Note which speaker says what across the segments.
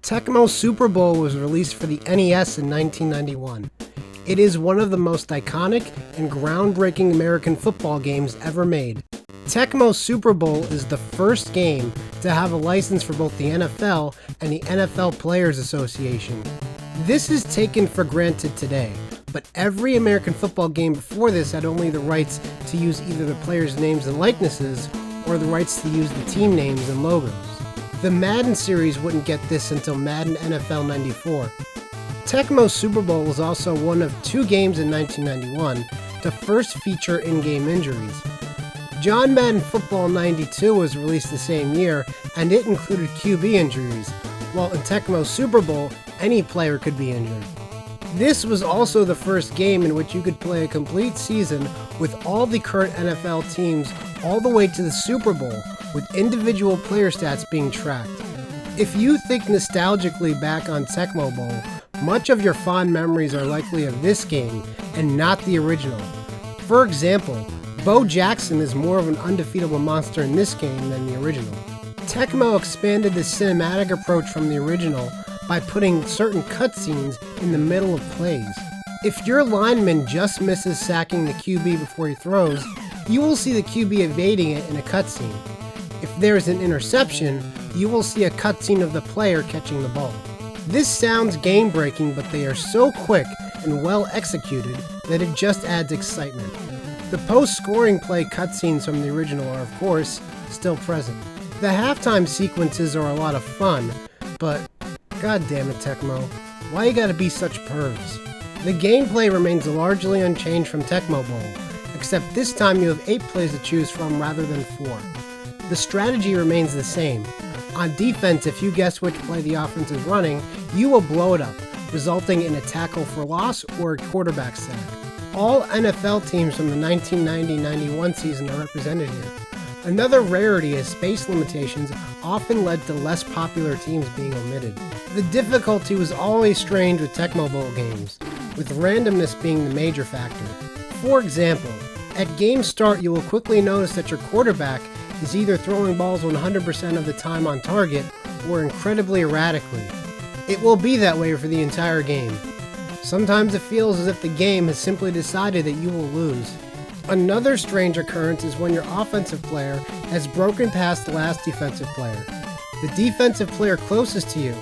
Speaker 1: Tecmo Super Bowl was released for the NES in 1991. It is one of the most iconic and groundbreaking American football games ever made. Tecmo Super Bowl is the first game to have a license for both the NFL and the NFL Players Association. This is taken for granted today, but every American football game before this had only the rights to use either the players' names and likenesses or the rights to use the team names and logos. The Madden series wouldn't get this until Madden NFL 94. Tecmo Super Bowl was also one of two games in 1991 to first feature in-game injuries. John Madden Football 92 was released the same year, and it included QB injuries, while in Tecmo Super Bowl, any player could be injured. This was also the first game in which you could play a complete season with all the current NFL teams all the way to the Super Bowl, with individual player stats being tracked. If you think nostalgically back on Tecmo Bowl, much of your fond memories are likely of this game and not the original. For example, Bo Jackson is more of an undefeatable monster in this game than the original. Tecmo expanded the cinematic approach from the original by putting certain cutscenes in the middle of plays. If your lineman just misses sacking the QB before he throws, you will see the QB evading it in a cutscene. If there is an interception, you will see a cutscene of the player catching the ball. This sounds game-breaking, but they are so quick and well executed that it just adds excitement. The post-scoring play cutscenes from the original are, of course, still present. The halftime sequences are a lot of fun, but god damn it, Tecmo, why you gotta be such pervs? The gameplay remains largely unchanged from Tecmo Bowl, except this time you have 8 plays to choose from rather than 4. The strategy remains the same. On defense, if you guess which play the offense is running, you will blow it up, resulting in a tackle for loss or a quarterback sack. All NFL teams from the 1990-91 season are represented here. Another rarity is space limitations often led to less popular teams being omitted. The difficulty was always strange with Tecmo Bowl games, with randomness being the major factor. For example, at game start you will quickly notice that your quarterback is either throwing balls 100% of the time on target or incredibly erratically. It will be that way for the entire game. Sometimes it feels as if the game has simply decided that you will lose. Another strange occurrence is when your offensive player has broken past the last defensive player. The defensive player closest to you,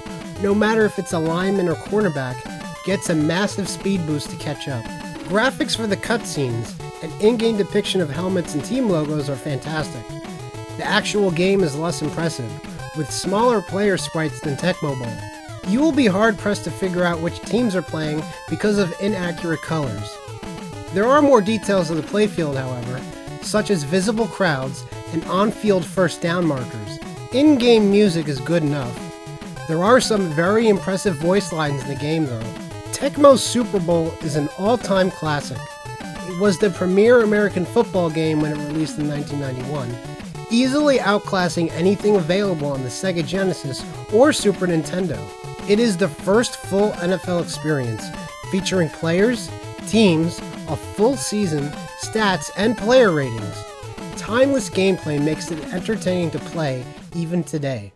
Speaker 1: no matter if it's a lineman or cornerback, gets a massive speed boost to catch up. Graphics for the cutscenes and in-game depiction of helmets and team logos are fantastic. The actual game is less impressive, with smaller player sprites than Tecmo Bowl. You will be hard-pressed to figure out which teams are playing because of inaccurate colors. There are more details of the playfield, however, such as visible crowds and on-field first down markers. In-game music is good enough. There are some very impressive voice lines in the game, though. Tecmo Super Bowl is an all-time classic. It was the premier American football game when it released in 1991. Easily outclassing anything available on the Sega Genesis or Super Nintendo. It is the first full NFL experience, featuring players, teams, a full season, stats, and player ratings. Timeless gameplay makes it entertaining to play even today.